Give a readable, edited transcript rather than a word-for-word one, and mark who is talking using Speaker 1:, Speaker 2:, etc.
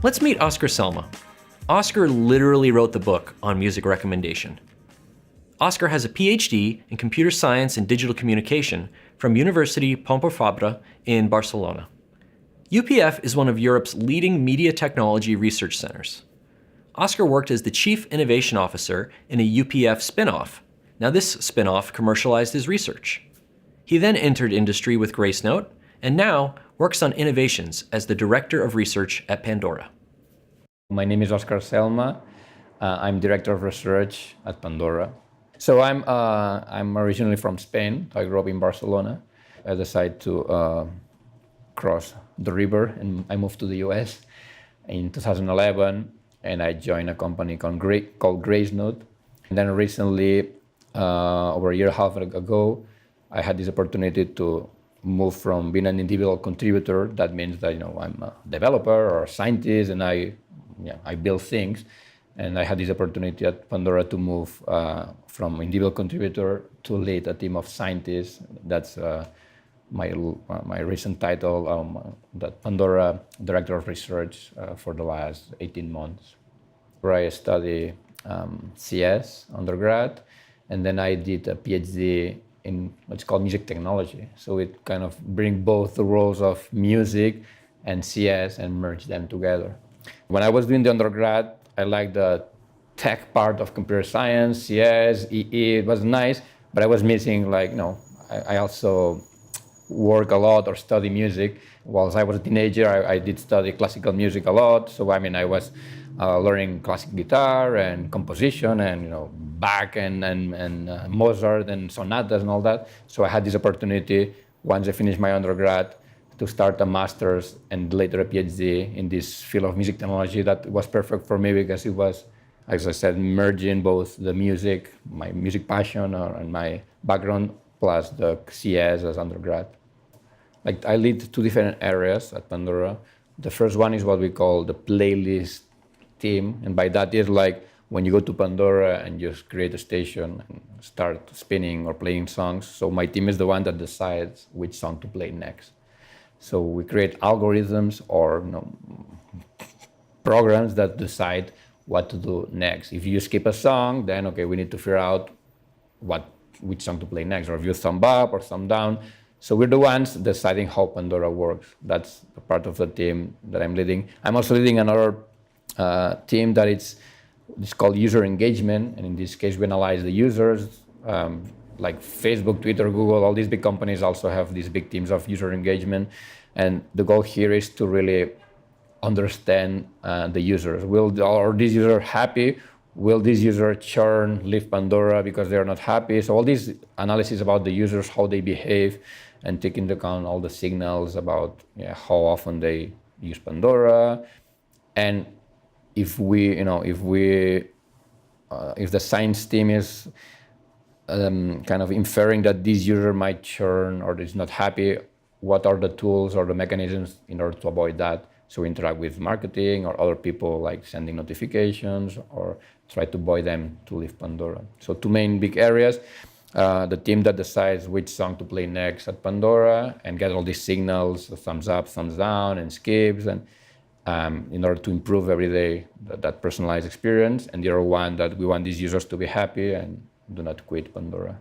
Speaker 1: Let's meet Oscar Selma. Oscar literally wrote the book on music recommendation. Oscar has a PhD in computer science and digital communication from University Pompeu Fabra in Barcelona. UPF is one of Europe's leading media technology research centers. Oscar worked as the Chief Innovation Officer in a UPF spin-off. Now this spin-off commercialized his research. He then entered industry with Gracenote, and now works on innovations as the Director of Research at Pandora.
Speaker 2: My name is Oscar Selma. I'm Director of Research at Pandora. So I'm originally from Spain. I grew up in Barcelona. I decided to cross the river and I moved to the US in 2011, and I joined a company called Gracenote. And then recently, over a year and a half ago, I had this opportunity to move from being an individual contributor. That means that I'm a developer or a scientist, and I build things. And I had this opportunity at Pandora to move from individual contributor to lead a team of scientists. That's my recent title, that Pandora Director of Research for the last 18 months, where I study CS undergrad, and then I did a PhD in what's called music technology. So it kind of bring both the roles of music and CS and merge them together. When I was doing the undergrad, I liked the tech part of computer science, CS, EE. It was nice, but I was missing I also work a lot or study music. Whilst I was a teenager, I did study classical music a lot. So I was learning classical guitar and composition and Bach and Mozart and sonatas and all that. So I had this opportunity once I finished my undergrad to start a master's and later a PhD in this field of music technology. That was perfect for me because it was, as I said, merging both the music, my music passion and my background, plus the CS as undergrad. I lead two different areas at Pandora. The first one is what we call the playlist team, and by that is when you go to Pandora and just create a station and start spinning or playing songs. So my team is the one that decides which song to play next. So we create algorithms or programs that decide what to do next. If you skip a song, then okay, we need to figure out which song to play next, or if you thumb up or thumb down. So we're the ones deciding how Pandora works. That's a part of the team that I'm leading. I'm also leading another team that it's called user engagement, and in this case we analyze the users. Like Facebook, Twitter, Google, all these big companies also have these big teams of user engagement. And the goal here is to really understand the users. Are these users happy? Will this user churn, leave Pandora because they're not happy? So all these analysis about the users, how they behave, and take into account all the signals about how often they use Pandora. And if the science team is kind of inferring that this user might churn or is not happy, what are the tools or the mechanisms in order to avoid that? So we interact with marketing or other people, like sending notifications or try to avoid them to leave Pandora. So two main big areas, the team that decides which song to play next at Pandora and get all these signals, thumbs up, thumbs down, and skips, and in order to improve every day that personalized experience. And the other one, that we want these users to be happy and do not quit Pandora.